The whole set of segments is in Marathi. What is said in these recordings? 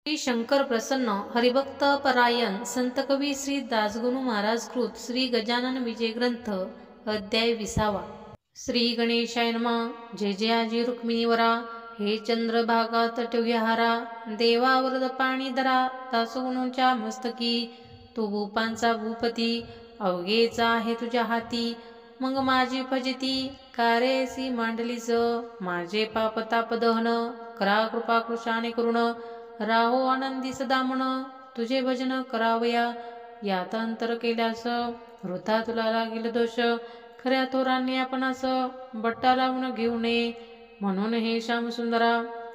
श्री शंकर प्रसन्न हरिभक्त परायण संत कवी श्री दासगणू महाराज कृत श्री गजानन विजय ग्रंथ अध्याय 20. श्री गणेशाय नमः. जय जय आजी रुक्मिणीवरा. हे चंद्रभागा तटविहारा. देवा वरद पाणी धरा. दासगणूंच्या मस्तकी तू भूपांचा भूपती. अवघेचा आहे तुझ्या हाती. मग माझी फजिती कारेसी मांडलीस. माझे पाप ताप दहन करा कृपा कृशाने करुण. राहो आनंदी सदा म्हण तुझे भजन करावया. यात अंतर केल्यास वृथा तुला लागेल दोष. खऱ्या थोरांनी आपणास बट्टा लावून घेऊ नये. म्हणून हे श्याम सुंदरा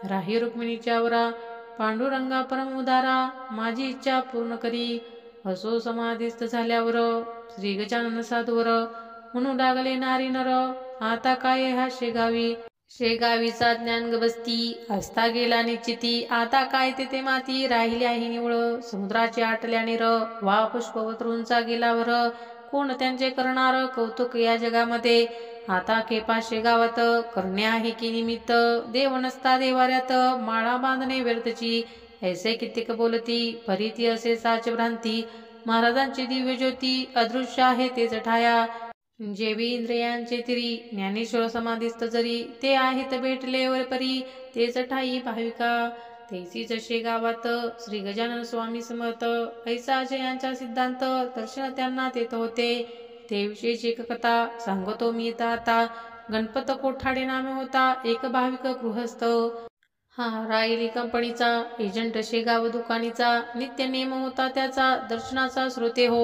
राही रुक्मिणीच्या वरा. पांडुरंगा परम उदारा माझी इच्छा पूर्ण करी. असो समाधिस्थ झाल्यावर श्री गजानन साधूवर म्हणू लागले नारी नर. आता काय हा शेगावी. शेगावीचा ज्ञान बसती असता गेला निश्चिती. आता काय ते माती राहिली आहे निवळ. समुद्राचे आटल्याने र वा पुष्पवतरूंचा गेलावर. कोण त्यांचे करणार कौतुक या जगामध्ये. आता खेपा शेगावात करणे आहे की निमित्त. देव नसता देवाऱ्यात माळा बांधणे व्यर्थची. ऐसे कित्येक बोलती फरीती असे साच भ्रांती. महाराजांची दिव्य ज्योती अदृश्य आहे तेच ठाया. जेवी इंद्रियांचे तिरी ज्ञानेश्वर समाधिस्थ जरी. ते आहेत भेटले वर परी तेच ठाई भाविका. तैसीच शेगावात श्री गजानन स्वामी समर्थ. ऐसा जयांचा सिद्धांत दर्शन त्यांना तेथ होते. ते विषयीची एक कथा सांगतो मी आता. गणपत कोठाडे नामे होता एक भाविक गृहस्थ. हा रायली कंपनीचा एजंट शेगाव दुकानीचा. नित्य नेम होता त्याचा दर्शनाचा श्रोते हो.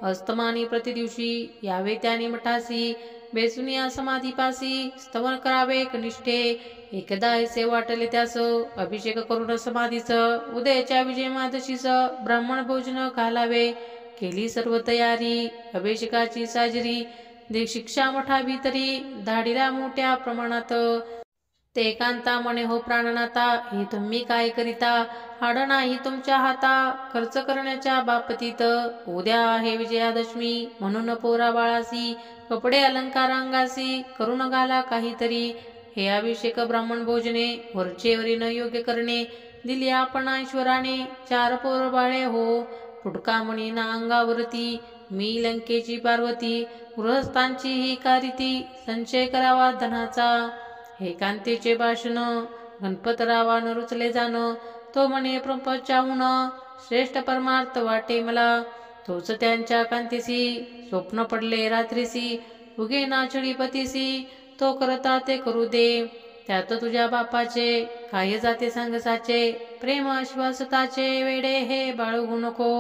अस्तमानी प्रतिदिवशी यावे त्याने मठासी. बेसुनिया समाधीपासी स्तवन करावे कनिष्ठे. एकदा ऐसे वाटले त्यास अभिषेक करून समाधीच. उदयाच्या विजयमादशीस ब्राह्मण भोजन घालावे. केली सर्व तयारी अभिषेकाची साजरी. शिक्षा मठा भीतरी धाडीला मोठ्या प्रमाणात. ते कांता म्हणे हो प्राणनाथा हे तुम्ही काय करिता. हाड नाही तुमच्या हाता खर्च करण्याच्या बाबतीत. उद्या आहे विजयादशमी म्हणून पोरा बाळासी. कपडे अलंकार अंगासी करून घाला काहीतरी. हे अभिषेक ब्राह्मण भोजने वरचेवरी न योग्य करणे. दिली आपण ईश्वराने 4 पोर बाळे हो. फुटका म्हणी ना अंगावरती मी लंकेची पार्वती. गृहस्थांची ही कारिती संचय करावा धनाचा. हे कांतेचे भाषण गणपतरावान रुचले जाण. तो म्हणे प्रपंचाहून श्रेष्ठ परमार्थ वाटे मला. तोच त्यांच्या कांतीसी स्वप्न पडले रात्रीसी. उगे नाचडीपतीसी तो करता ते करू दे. त्यात तुझ्या बापाचे काय जाते सांगसाचे. प्रेम अश्वासताचे वेडे हे बाळगू नको.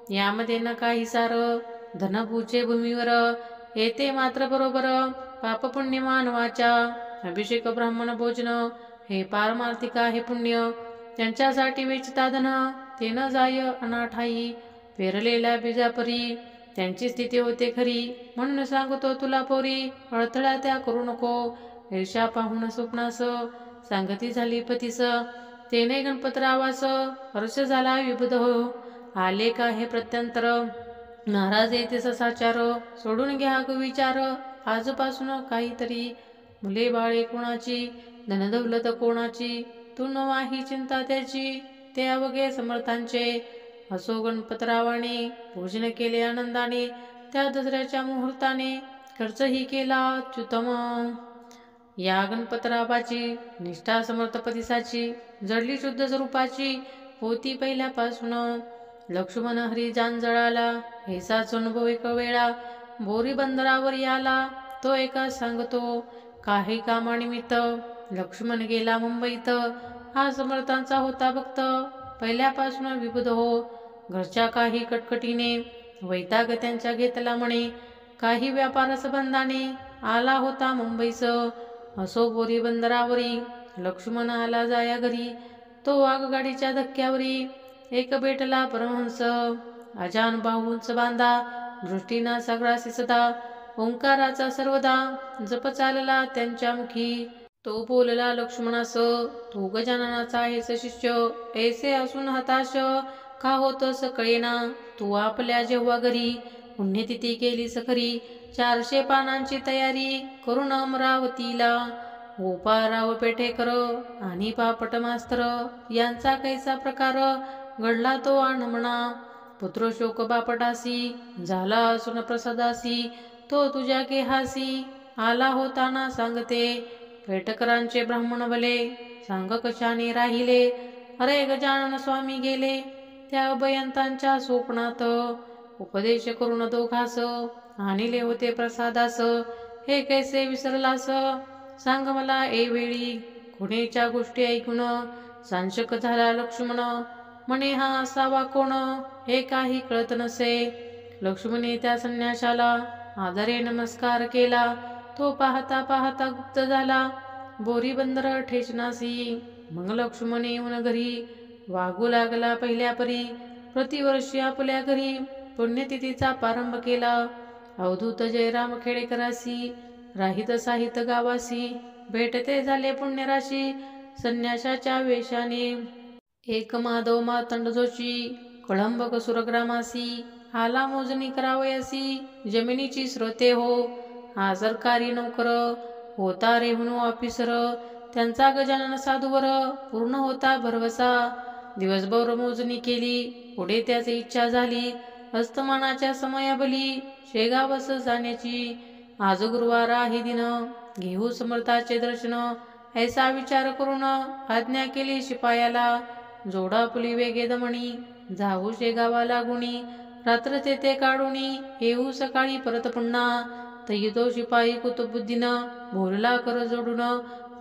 यामध्ये न काही सार धनभूचे भूमीवर. येते मात्र बरोबर पाप पुण्य मानवाच्या. अभिषेक ब्राह्मण भोजन हे पारमार्थिक आहे पुण्य. त्यांच्यासाठी वेचता धन ते न जाय अनाठाई. पेरलेल्या बीजापरी त्यांची स्थिती होते खरी. म्हणून सांगतो तुला पोरी अडथळा त्या करू नको. ईर्ष्या पाहून स्वप्नास सांगती झाली पतीस. तेने गणपतरावास हर्ष झाला विबुध हो. आले का हे प्रत्यंतर महाराज येते ससाचार. सोडून घ्या विचार आजपासून काहीतरी. मुले बाळे कोणाची धनदौलत कोणाची. तू नवा ही चिंता त्याची ते अवघे समर्थांचे. असो गणपतरावाने भोजन केले आनंदाने. त्या दसऱ्याच्या मुहूर्ताने खर्चही केला अत्युत्तम. या गणपतरावाची निष्ठा समर्थपतीसाची जडली शुद्ध स्वरूपाची होती पहिल्यापासून. लक्ष्मण हरी जांजळाला हेसाच अनुभव एक वेळा. बोरी बंदरावर आला तो एका सांगतो. काही कामानिमित्त लक्ष्मण गेला मुंबईत. हा समर्थांचा होता भक्त पहिल्यापासून विबुध हो. घरच्या काही कटकटीने वैताग त्यांच्या घेतला म्हणे. काही व्यापार संबंधाने आला होता मुंबईस. असो बोरी बंदरावरी लक्ष्मण आला जाया घरी. तो आगगाडीच्या धक्क्यावरी एक भेटला परमहंस. अजान बाहूंच बांधा दृष्टीना सगळासी सदा. ओंकाराचा सर्वदा जप चालला त्यांच्या मुखी. तो बोलला लक्ष्मणास तू गजाननाचा आहेस शिष्य. ऐसे असून हताश का होतस कळेना. तू आपल्या जेव्हा घरी पुण्यतिथी केलीस खरी. 400 पानांची तयारी करून अमरावतीला. गोपाळराव पेठेकर आणि पापट मास्तर यांचा कैसा प्रकार घडला तो म्हणा. पुत्र शोक बापटासी झाला असून प्रसादासी तो तुझ्या गेहासी आला होताना सांगते. पेठकरांचे ब्राह्मण भले सांग कशाने राहिले. अरे गजानन स्वामी गेले त्या अभयंतांच्या स्वप्नात. उपदेश करून दोघास आणले होते प्रसादास. हे कैसे विसरलास सांग मला एवेळी. खुणेच्या गोष्टी ऐकून सांशक झाला लक्ष्मण. म्हणे हा असावा कोण हे काही कळत नसे. लक्ष्मणे त्या संन्याशाला आदरे नमस्कार केला. तो पाहता पाहता गुप्त झाला बोरी बंदर ठेचनासी. मग लक्ष्मण येऊन घरी वागू लागला पहिल्या परी. प्रतिवर्षी आपल्या घरी पुण्यतिथीचा प्रारंभ केला. अवधूत जयराम खेडेकरासी राहित साहित गावासी भेटते झाले पुण्यराशी संन्याशाच्या वेशाने. एक माधव मातंड जोशी कळंब कसुरग्रामासी आला मोजणी करावयासी जमिनीची स्रोते हो. हा सरकारी नोकर होता रेव्हन्यू ऑफिसर. त्यांचा गजानन साधूवर पूर्ण होता भरवसा. दिवसभर मोजणी केली पुढे त्याची इच्छा झाली अस्तमानाच्या समयाबली शेगावस जाण्याची. आज गुरुवार आहे दिन घेऊ समर्थाचे दर्शन ऐसा विचार करून आज्ञा केली शिपायाला. जोडा पुली वेगे दमणी जाऊ शेगावाला गुणी. रात्र तेथे काढूनी येऊ सकाळी परत पुन्हा. तई तो शिपाई कुतुबुद्दीन बोलला कर जोडून.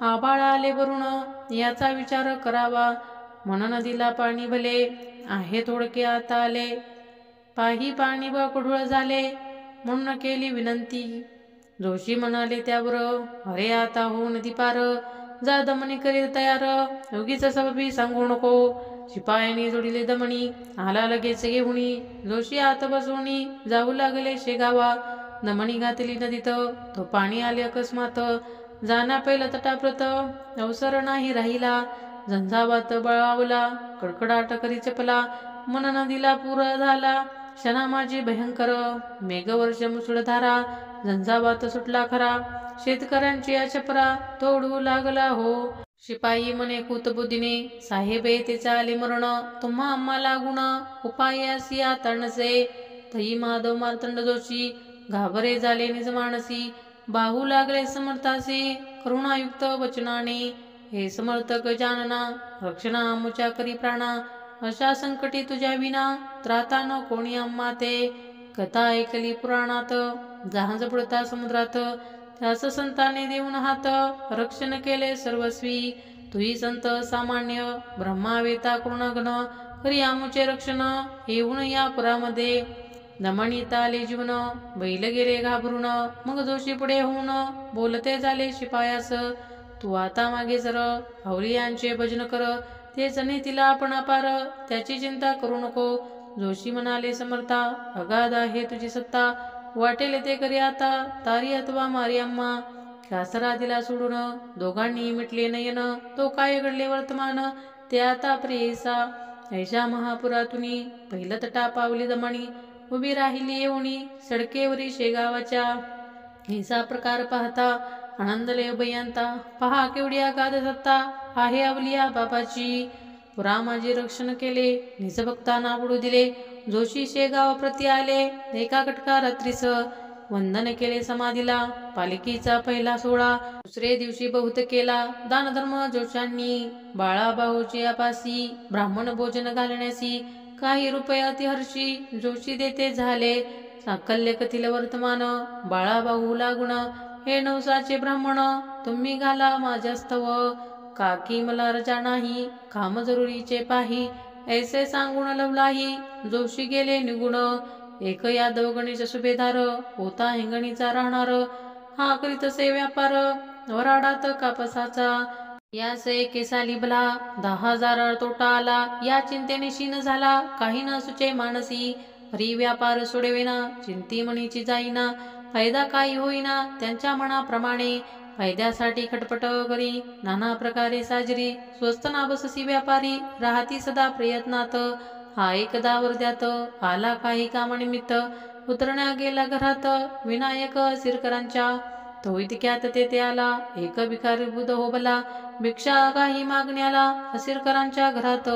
आबाळ आले भरून याचा विचार करावा. मन नदीला पाणी भले आहे थोडके आता आले. पाही पाणी व कुढूळ झाले म्हणून केली विनंती. जोशी म्हणाले त्यावर अरे आता हो नदी पार. जा दमणी करीत तयार उगीच सबबी सांगू नको. शिपायाने जोडिले दमणी आला लगेच घेऊनी. जोशी आत बसवणी जाऊ लागले शेगावा. दमणी घातली नदीत तो पाणी आले अकस्मात. जाना पहिला तटाप्रत अवसर नाही राहिला. झंझावात बळावला कडकडाट करी चपला. मन नदीला पूर झाला क्षणा माझी भयंकर. मेघवर्ष मुसळधारा झंझावात सुटला खरा. शेतकऱ्यांची अचपरा तोडू लागला हो. शिपाई म्हणे कुतबुद्धीने साहेब येते आले मरण. तुम्हा आम्हाला गुण उपाय असी आतणसे. तई माधव मार्तंड जोशी घाबरे झाले निज मानसी. बाहू लागले समर्थासी करुणायुक्त वचनाने. हे समर्थ गजानना रक्षणा आमुच्या करी प्राणा. अशा संकटी तुझ्या विना त्राता न कोणी आम्हा ते. कथा ऐकली पुराणात जहाज बुडता समुद्रात. त्यास संताने देऊन हात रक्षण केले सर्वस्वी. तुही संत सामान्य ब्रह्मावेता कृणघन करी आमुचे रक्षण येऊन या पुरामध्ये. दमणीत आले जीवन बैल गेले घाबरून. मग जोशी पुढे होऊन बोलते झाले शिपायास तू आता मागे सर. हवलियांचे भजन कर तेच नेतीला आपण अपार. त्याची चिंता करू नको. जोशी म्हणाले समर्था अगाध आहे तुझी सत्ता. वाटेल ते करी आता तारी अथवा मारी आम्हा. कासरा दिला सोडून दोघांनी मिटले नयन. तो काय घडले वर्तमान ते आता प्रेयसा. ऐशा महापुरातुनी पहिलं तटा पावली दमणी. उभी राहिली येऊनी सडकेवरी शेगावाच्या. हिचा प्रकार पाहता आनंदले अभयंता. पहा केवढी अगाध सत्ता आहे अवलिया बाबाची. पुरा माझे रक्षण केले निज भक्तांना बुडू दिले. जोशी शेगाव प्रती आले एका कटका रात्रीस. वंदन केले समाधीला पालखीचा पहिला सोहळा. दुसरे दिवशी बहुत केला दानधर्म जोशांनी. बाळाबाहूची अपासी ब्राह्मण भोजन घालण्यासी. काही रुपये अतिहर्षी जोशी देते झाले. साकल्य कथिल वर्तमान बाळाबाहू लागुण. हे नवसाचे ब्राह्मण तुम्ही घाला माझ्या स्तव. काकी मला रजा नाही काम जरुरीचे पाही. ऐसे सांगून लवलाही जोशी गेले निगुण. एक यादव गणेश सुभेदार होता हिंगणीचा राहणार. हा करीत से व्यापार वराडात कापसाचा. यास एके साली भला 10,000 तोटा आला. या चिंतेने शीन झाला काही न सुचे मानसी. हरी व्यापार सोडवेना चिंती मनीची जाईना. फायदा काही होईना त्यांच्या मनाप्रमाणे. फायद्यासाठी खटपट करी नाना प्रकारे साजरी. स्वस्त ना बससी व्यापारी राहती सदा प्रयत्नात. हा एकदा वर्ध्यात आला काही कामानिमित्त. उतरण्या गेला घरात विनायक सिरकरांच्या. तो इतक्यात तेथे आला एक भिकारी बुध हो बला. भिक्षा काही मागण्याला असिरकरांच्या घरात.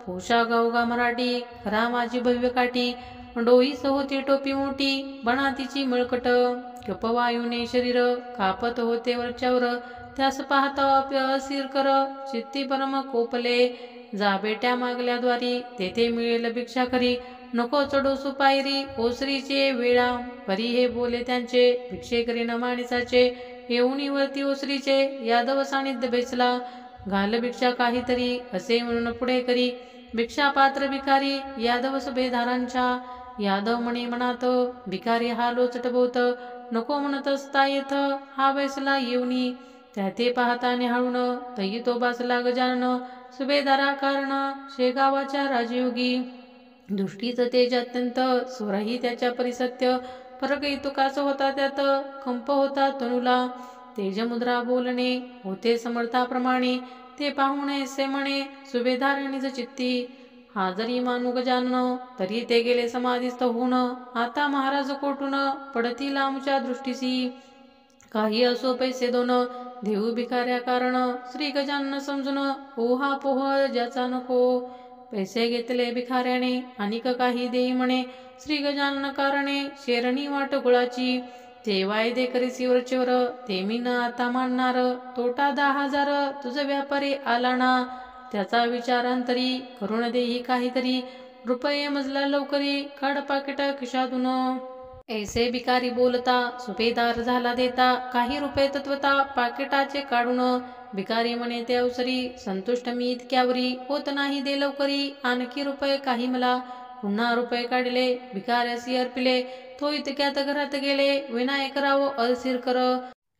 पोशा गावगा मराठी खरा माझी भव्य काठी. डोईस होती टोपी मोठी बनातीची मळकट. कपवायूने शरीर कापत होते वरच्यावर. त्यास पाहता असिरकर चित्ती परम कोपले. जा बेट्या मागल्या द्वारी तेथे मिळेल भिक्षा खरी. नको चढू सुपायरी ओसरीचे वेळा. परी हे बोले त्यांचे भिक्षेकरी न माणसाचे. येऊनी वरती ओसरीचे यादव सानिध्य बेसला. घाल भिक्षा काहीतरी असे म्हणून पुढे करी. भिक्षा पात्र भिकारी यादव सुभेदारांच्या. यादव म्हणे मनात भिकारी हा लोचट बोत. नको म्हणत असता येथ हा बैसला येऊनी. त्या ते पाहता निहाळून तई तो बासला गजानन. सुभेदारा कारण शेगावाच्या राजयोगी. दृष्टीच तेज अत्यंत स्वरही त्याच्या परिसत्य. फरक तुकाच होता त्यात कंप होता तनुला. तेजमुद्रा बोलणे होते समर्थाप्रमाणे. ते पाहून ऐसे म्हणे सुभेदार निज चित्ती. हा जरी मानू गजानन तरी ते गेले समाधीस्थ होऊन. आता महाराज कोटून पडतील आमच्या दृष्टीसी. काही असो पैसे दोन देऊ भिकाऱ्या कारण. श्री गजानन समजून ओहा पोह ज्याचा नको. पैसे घेतले भिकाऱ्याने अनिक काही देई म्हणे. श्री गजानन कारणे शेरणी वाट गुळाची. ते वायदे करीसी वरचेवर ते मी न आता मानणार. तोटा 10,000 तुझ व्यापारी आला ना. त्याचा विचार अंतरी करून देही काहीतरी. रुपये मजला लवकरी काढ पाकिट खिशातून. ऐसे भिकारी बोलता सुभेदार झाला देता. काही रुपये तत्वता पाकिटाचे काढून. भिकारी म्हणे ते अवसरी संतुष्ट मी इतक्यावरी. होत नाही दे लवकरी आणखी रुपये काही मला. पुन्हा रुपये काढले भिकाऱ्यासी अर्पिले. तो इतक्यात घरात गेले विनायकराव असिरकर.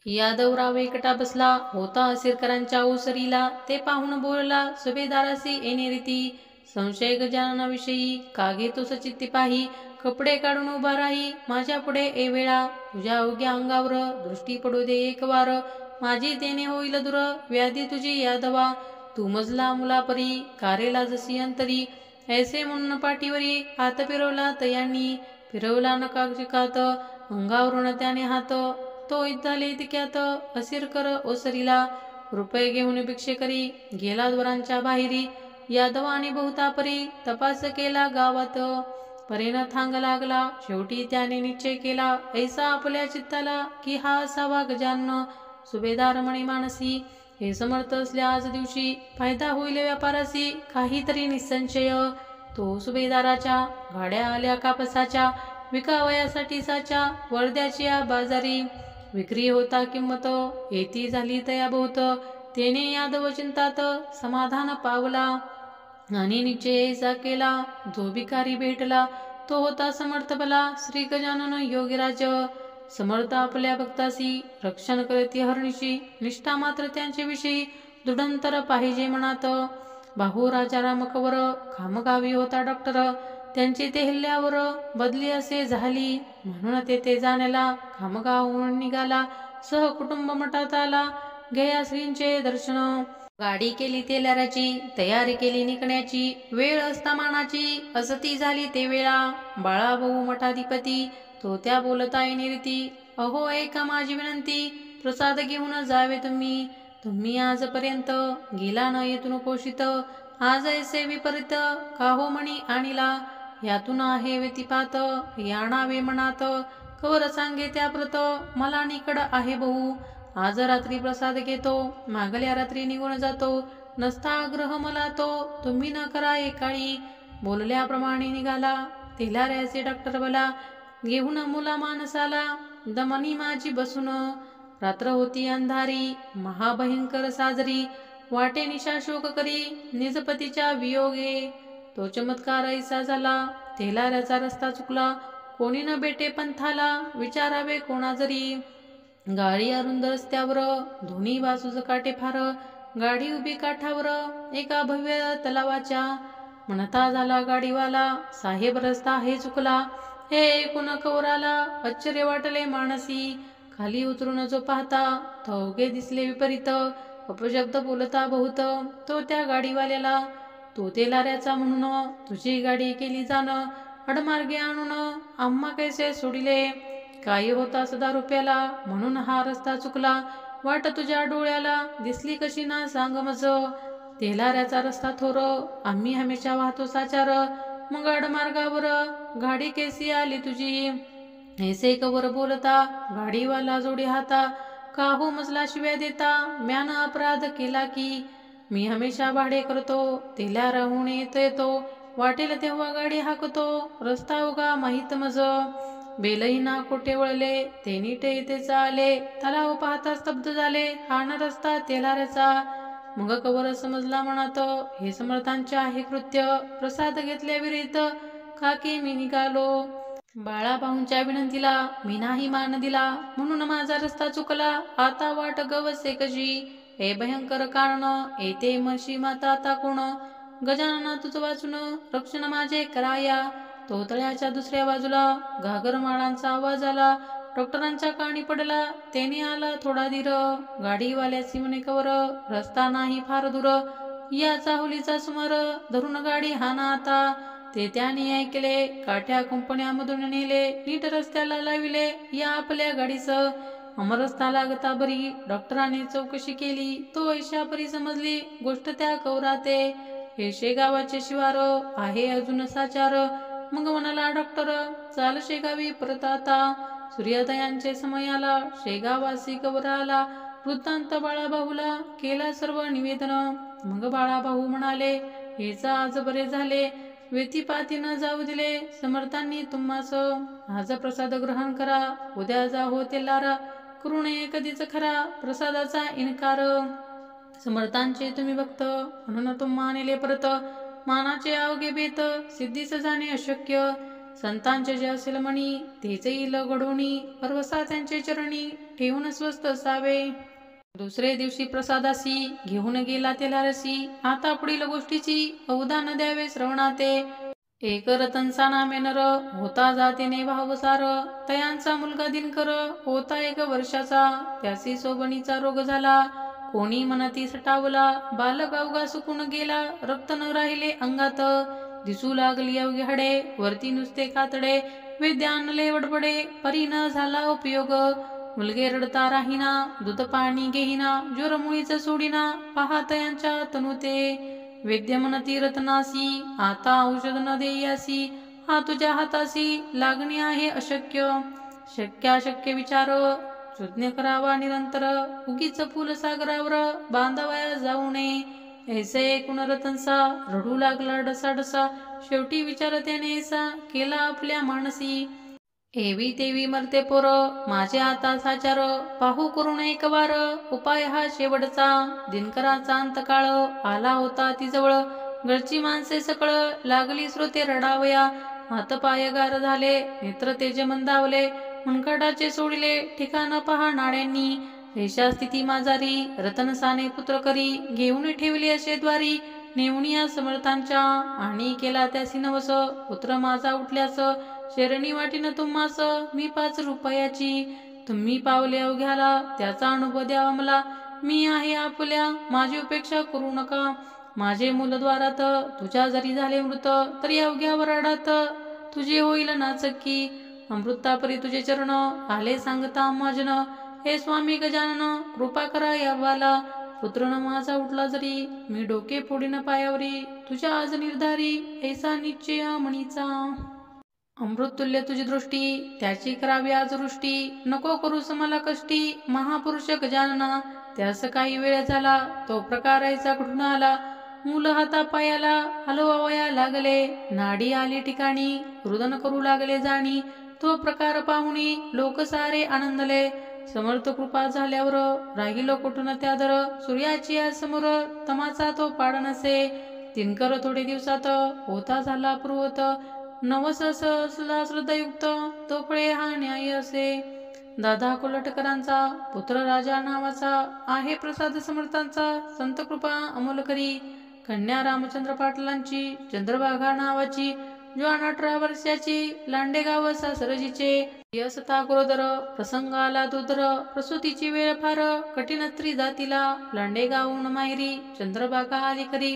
यादवराव एकटा बसला होता असिरकरांच्या ओसरीला. ते पाहून बोलला सुभेदारासी येणे रीती. संशय गजाननाविषयी का घेतोस चित्ती पाही. कपडे काढून उभा राही माझ्या पुढे ए वेळा. तुझ्या उग्या अंगावर दृष्टी पडू दे एक वार. माझी देणे होईल दूर व्याधी तुझी यादवा. तू मजला मुलापरी कारेला जशी अंतरी. ऐसे म्हणून पाठीवरी हात फिरवला तयांनी. फिरवला नका चिकात अंगावरून त्याने हात. तो झाले तिक्यात असिरकर ओसरीला. रुपये घेऊन भिक्षेकरी गेला द्वारांच्या बाहेरी. यादवाने बहुतापरी तपास केला गावात. परेन थांग लागला शेवटी त्याने निश्चय केला. ऐसा आपल्या चित्ताला की हा असावा गजानन. सुभेदार म्हणे मानसी हे समर्थ असल्या आज दिवशी. फायदा होईल व्यापारासी काहीतरी निसंशय. तो सुभेदाराच्या गाड्या आल्या कापसाच्या. विकावयासाठी साच्या वर्ध्याची बाजारी. विक्री होता किंमत येती झाली तया बहुत. तेने यादव चिंतात समाधान पावला. आणि निश्चय ऐसा केला जो भिकारी भेटला. तो होता समर्थ बला श्री गजानन योगीराज. समर्थ आपल्या भक्तासी रक्षण करती हरणीशी. निष्ठा मात्र त्यांच्या विषयी दृढंतर पाहिजे मनात. बाहू राजाराम कवर खामगावी होता डॉक्टर. त्यांची ते हल्ल्यावर बदली असे झाली. म्हणून तेथे जाण्याला खामगावहून निघाला. सहकुटुंब मठात आला गया श्रींचे दर्शन. गाडी केली तेलाराची तयारी केली निघण्याची. वेळ असता मानाची असती झाली ते वेळा. बाळा भाऊ मठाधिपती तो त्या बोलता येणे रीती. अहो ऐका माझी विनंती प्रसाद घेऊन जावे तुम्ही. तुम्ही आजपर्यंत गेला न येथून कोशित. आज ऐसे विपरीत का हो म्हणी आणिला. यातून आहे व्यतिपात याणावे मनात. कवर सांगे त्या प्रत मला निकड आहे बहु. आज रात्री प्रसाद घेतो मागल्या रात्री निघून जातो. नसता आग्रह मला तो तुम्ही न करा एकाळी. बोलल्याप्रमाणे निघाला तेलाऱ्याचे डॉक्टर बला. घेऊन मुला माणसाला दमनी माझी बसून. रात्र होती अंधारी महाभयंकर साजरी. वाटे निशा शोक करी निजपतीच्या वियोगे. तो चमत्कार ऐसा झाला तेलाऱ्याचा रस्ता चुकला. कोणी न भेटे पंथाला विचारावे कोणा जरी. गाडी अरुंद रस्त्यावर दोन्ही बाजूच काटे फार. गाडी उभी काठावर एका भव्य तलावाच्या. म्हणता झाला गाडीवाला साहेब रस्ता हे चुकला. हे ऐकून कौराला आश्चर्य वाटले मानसी. खाली उतरून जो पाहता थोगे दिसले विपरीत. अपशब्द बोलता बहुत तो त्या गाडीवाल्याला. तो तेलाऱ्याचा म्हणून तुझी गाडी केली जाणं. अडमार्गे आणून आम्हा कैसे सोडिले. काही होता सदा रुपयाला, म्हणून हा रस्ता चुकला. वाट तुझ्या डोळ्याला दिसली कशी ना सांग मज. तेलाऱ्याचा रस्ता थोर, आम्ही हमेशा वाहतो साचार. मंगाड मार्गावर गाडी केसी आली तुझी, ऐसे कवर बोलता गाडीवाला जोडी हाता. काहू मजला शिव्या देता, म्यान अपराध केला की. मी हमेशा भाडे करतो, तेल्या राहून येतो. वाटेल तेव्हा गाडी हाकतो, रस्ता उगा माहीत मज. बेलही ना कोठे वळले, ते नीट येते चाले. तलाव पाहता स्तब्ध झाले, हा न रस्ता तेलाऱ्याचा. मग कवर समजला मनात, हे समर्थांचे आहे कृत्य. प्रसाद घेतल्या विरीत, काकी मी निघालो. बाळाभाऊंच्या विनंतीला मी नाही मान दिला, म्हणून माझा रस्ता चुकला. आता वाट गवसे कशी, हे भयंकर कारण. येते म्हशी माता आता कोण. गजानना तुझ वाचून रक्षण माझे कराया. तो तळ्याच्या दुसऱ्या बाजूला घागरमाळांचा आवाज आला. डॉक्टरांच्या कानी पडला, त्याने आला थोडा धीर. गाडीवाल्याची म्हणे कवर, रस्ता नाही फार दूर. या चाहुलीचा सुमार, धरून गाडी हाना आता. ते त्याने ऐकले, काठ्या कंपन्यामधून नेले. नीट रस्त्याला लाविले, या आपल्या गाडीच. अमरस्ता लागता बरी, डॉक्टरांनी चौकशी केली. तो ऐशा परी समजली गोष्ट त्या कौराते. हे शेगावाचे शिवार, आहे अजून साचार. मग म्हणाला डॉक्टर, चाल शेगावी परत आता. सूर्योदयांचे समय आला, शेगावासी कवर आला. वृत्तांत बाळाभाऊला केला सर्व निवेदन. मग बाळाभाऊ म्हणाले, हेच आज बरे झाले. व्यतिपाती न जाऊ दिले समर्थांनी तुम्हास. आज प्रसाद ग्रहण करा, उद्या जा हो तेलारा. करू नये कधीच खरा प्रसादाचा इन्कार. समर्थांचे तुम्ही भक्त, म्हणून तुम्हा नेले परत. मानाचे अवघे बेत, सिद्धीच जाणे अशक्य. संतांचे जे असेल मणी, तेच येईल घडोणी. परवसा त्यांचे चरणी, ठेवून स्वस्त असावे. दुसरे दिवशी प्रसादासी घेऊन गेला तेलारसी. आता पुढील गोष्टीची अवधान द्यावे श्रवणाते. एक रतनसा नामे नर, होता जातीने भावसार. तयांचा मुलगा दिनकर, होता 1 वर्षाचा. त्यासी सोबणीचा रोग झाला, कोणी मनती सटावला. बालक अवघा सुकून गेला, रक्त न राहिले अंगात. दिसू लागली अवघी हाडे, वरती नुसते कातडे. वैद्य आणले वडबडे, परी न झाला उपयोग. मुलगे रडता राहिना, दूध पाणी घेईना. ज्वर मुळीच सोडिना, पाहत यांच्या तनुते. वैद्य म्हणती रत्नासी, आता औषध न देयासी. हा तुझ्या हातासी, लागणे आहे अशक्य. शक्याशक्य विचार, सुज्ञ करावा निरंतर. उगीच फुल सागरावर, बांधावया जाऊ नये. ऐसे ऐकून रतनसा रडू लागला डसाडसा. शेवटी विचार त्याने ऐसा केला आपल्या मानसी. एवी तेवी मरते पोर, माझे आता साचार. पाहू करून एक वार, उपाय हा शेवटचा. दिनकराचा अंतकाळ आला होता ती जवळ. घरची माणसे सकळ लागली श्रोते रडावया. हात पाय गार झाले, नेत्र तेज मंदावले. मुनकाटाचे सोडिले ठिकाण पहा नाड्यांनी. ऐशा स्थिती माझारी, रतनसाने पुत्र करी. घेऊन ठेवले असे द्वारी, नेवणिया समर्थांच्या. आणि केला त्यासी नवस, पुत्र माझा उठल्यास. शरणी वाटीन तुम्हास मी 5 रुपयाची. तुम्ही पावले अवघ्याला, त्याचा अनुभव द्यावा मला. मी आहे आपल्या, माझी उपेक्षा करू नका. माझे मूलद्वारात, तुझ्या जरी झाले मृत, तरी अवघ्या वराडात तुझे होईल नाचक्की. अमृतापरी तुझे चरण, आले सांगता माझन. हे स्वामी गजानन, कृपा करा यावाला. पुत्र न माझा उठला जरी, मी डोके फोडीन पायावरी. तुझ्या आज निर्धारी, ऐसा निश्चय मणीचा. अमृततुल्य तुझी दृष्टी, त्याची करावी आज वृष्टी. नको करूस मला कष्टी, महापुरुष गजानना. त्यास काही वेळ झाला, तो प्रकार ऐसा घडून आला. मूल हाता पायाला हलवावया लागले. नाडी आली ठिकाणी, रुदन करू लागले जाणी. तो प्रकार पाहुणी लोक सारे आनंदले. समर्थ कृपा झाल्यावर, राहिलो कुठून त्यादर. सूर्याची आज समोर, तमाचा तो पाड नसे. दिनकर थोडे दिवसात, होता झाला पूर्वत. नवस असला श्रद्धायुक्त, तो फळे हा न्याय असे. दादा कोल्हटकरांचा पुत्र राजा नावाचा, आहे प्रसाद समर्थांचा. संत कृपा अमोल करी. कन्या रामचंद्र पाटलांची, चंद्रभागा नावाची. जॉन 18 वर्षाची, लांडेगाव सासरजीचे. यसता क्रोधर, प्रसंग आला दुधर. प्रसूतीची वेळ फार, कठीण स्त्री जातीला. लांडेगावून माहेरी, चंद्रभागा आली खरी.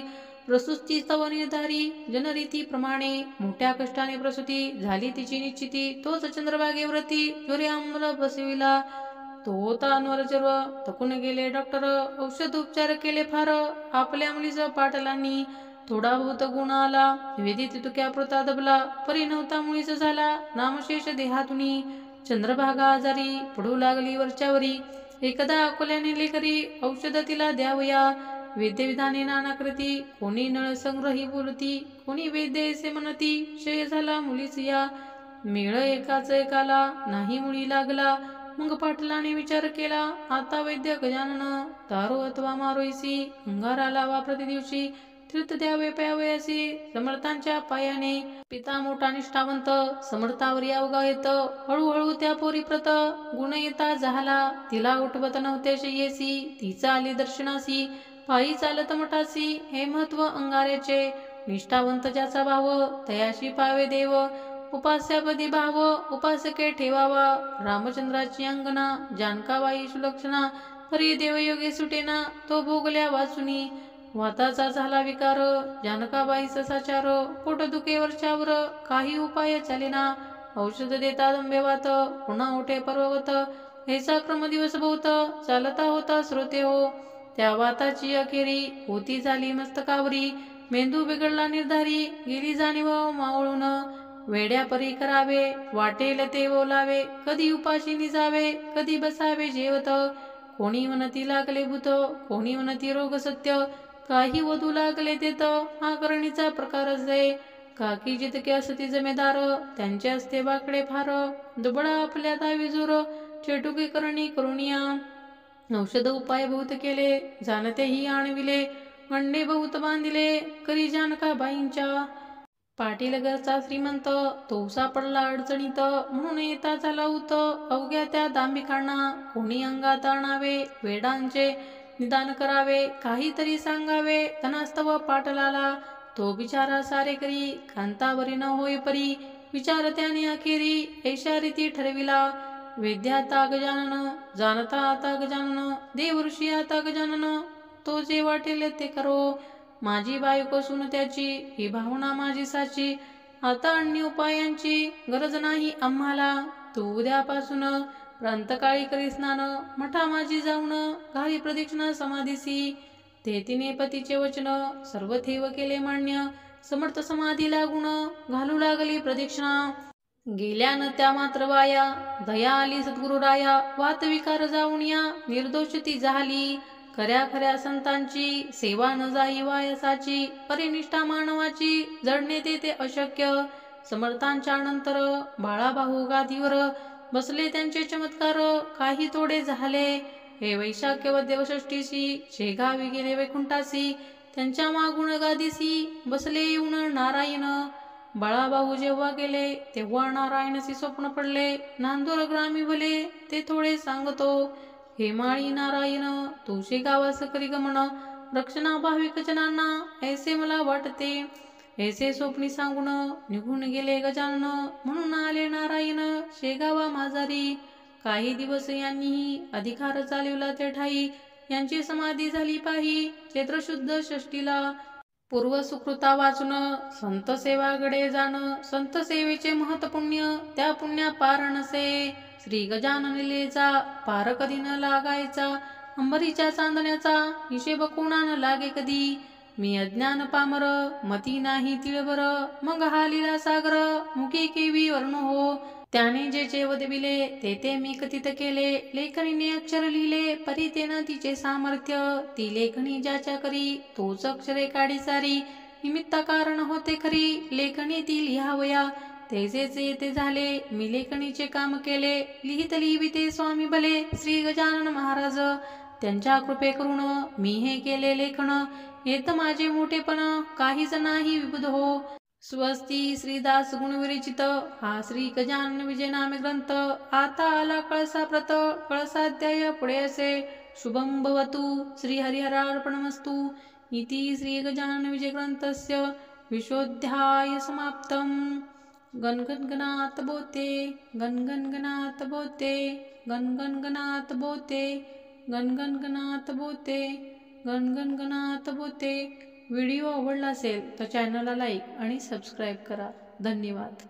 प्रसूती तव निर्धारी जनरीतीप्रमाणे मोठ्या कष्टाने प्रसूती झाली तिची निश्चिती. तोच चंद्रभागेवरती ज्वरे आम्ल बसविला तो होता अनवरचर्व. थकून गेले डॉक्टर औषध उपचार केले फार. आपल्या मुलीचा पाटलांनी थोडा बहुत गुण आला. वेदीत तुक्या प्रता दबला परी नव्हता मुळीच झाला. नामशेष देहातुनी चंद्रभागा आजारी पडू लागली वरच्यावरी. एकदा अकोल्याने लेकरी औषध तिला द्यावया. वेद्यविधाने नाना कृती कोणी नळ संग्रही बोलती कोणी वेद्य असे म्हणती. क्षय झाला मुलीच या मेळ एकाच एकाला नाही मुळी लागला. मग पाटलाने विचार केला आता वैद्य गजानन तारो अथवा मारोईसी अंगारा लावा प्रतिदिवशी तीर्थ द्यावे प्यावयासी. समर्थांच्या पायाने पिता मोठा निष्ठावंत समर्थावर अवघा येत. हळूहळू त्या पोरी प्रत गुण येता झाला. तिला उठवत नव्हते शय्येसी ती चाली दर्शनासी पायी चालत मठासी. हे महत्व अंगाऱ्याचे निष्ठावंत ज्याचा भाव तयाशी पावे देव. उपास्यापदी भाव उपासके ठेवावा. रामचंद्राची अंगना जानकाबाई सुलक्षणा परी देवयोगे सुटेना तो भोगल्या वाचुनी. वाताचा झाला विकार जानकाबाईचा साचार. पोट दुखे वरच्यावर काही उपाय चालेना. औषध देता दंबेवात पुन्हा ओठे पर्वत. हेचा क्रम दिवस बहुत चालता होता श्रोते हो. त्या वाताची अखेरी होती झाली मस्तकावरी. मेंदू बिघडला निर्धारी गेली जाणीव मावळून. वेड्या परी करावे वाटेल ते बोलावे. कधी उपाशी निजावे कधी बसावे जेवत. कोणी म्हणती लागले भूत कोणी म्हणती रोग सत्य. काही वधू लागले तेत हा करणीचा प्रकार असे. काकी जितके असती जमेदार त्यांचे असते बाकडे फार. दुबळा आपल्या दावी जोर चेटुकी करणी करुणिया. औषध उपाय बहुत केले जाणतेही आणविले. अंडे बहुत बांधिले करी जानकाबाईंच्या. पाटील घरचा श्रीमंत तो सापडला अडचणीत म्हणून येता झाला होत. अवघ्या त्या दांभिकांना कोणी अंगात आणावे वेडांचे निदान करावे काहीतरी सांगावे. धनास्तव पाटलाला तो बिचारा सारे करी कांतावरी न होय परी. विचार त्याने अखेरी ऐशा रीती ठरविला. वेद्याता गजानन जानता आता गजानन देवऋषी आता गजानन तो जे वाटेल ते करो. माझी बायको सून त्याची ही भावना माझी साची. आता अन्य उपायांची गरज नाही आम्हाला. तू उद्यापासून प्रांतकाळी करी स्नान मठा माझी जाऊन घाली प्रदक्षिणा समाधीसी. ते तिने पतीचे वचन सर्व थेव केले मान्य. समर्थ समाधी लागून घालू लागली प्रदक्षिणा. गेल्यान त्या मात्र वाया दया आली सद्गुरुराया. वातविकार जाऊन या निर्दोष ती झाली. खऱ्या खऱ्या संतांची सेवा न जाई वायसाची. परिनिष्ठा मानवाची जडणे ते अशक्य. समर्थांच्या नंतर बाळाभाऊ गादीवर बसले त्यांचे चमत्कार काही तोडे झाले. हे वैशाख्य व देवषष्टीशी शेगावी गेले वैकुंठासी. त्यांच्या मागून गादीसी बसले येऊन नारायण. बाळाभाऊ जेव्हा गेले तेव्हा नारायणसी स्वप्न पडले. नांदूर ग्रामी भले ते थोडे सांगतो. हे माळी नारायण तू शेगावास करी गमन. रक्षणा भाविक जनांना ऐसे मला वाटते. ऐसे स्वप्नी सांगून निघून गेले गजानन. म्हणून आले नारायण शेगावा माझारी. काही दिवस यांनीही अधिकार चालवला ते ठाई. यांची समाधी झाली पाही चैत्र शुद्ध षष्टीला. पूर्व सुकृता वाचून संत सेवागडे जाण. संत सेवेचे महत पुण्य त्या पुण्या पार नसे. श्री गजानन लीलेचा पार कधी न लागायचा. अंबरीच्या चांदण्याचा हिशेब कोणा न लागे कधी. मी अज्ञान पामर मती नाही तिळभर. मग हा लीला सागर मुखे केवी वर्ण हो. त्याने जे जे वदविले ते मी कथित केले. लेखणीने अक्षर लिहिले परी तेन तिचे सामर्थ्य. ती लेखणी ज्याच्या करी तोच अक्षरे काढी सारी. निमित्त कारण होते खरी लेखणी ती लिहावया. तेजेच येते झाले मी लेखणीचे काम केले. लिहित लिहिते स्वामी भले श्री गजानन महाराज. त्यांच्या कृपे करून मी हे केले लेखन. येत माझे मोठेपण काहीच नाही विबुध हो. स्वस्ती श्रीदास गुणविरचित हा श्री गजानन विजय नामे ग्रंथ. आता आला कळसा प्रत कळसाध्याय पुढे असे. शुभं भवतु श्री हरिहरार्पणमस्तु. इति श्री गजानन विजय ग्रंथस्य विशोध्याय समाप्तम्. गण गण गणात बोते गण गण गणात बोते गण गण गणात बोते गण गण गणात बोते गण गण गणात बोते व्हिडिओ आवडला असेल तर चॅनलला लाईक आणि सबस्क्राईब करा. धन्यवाद.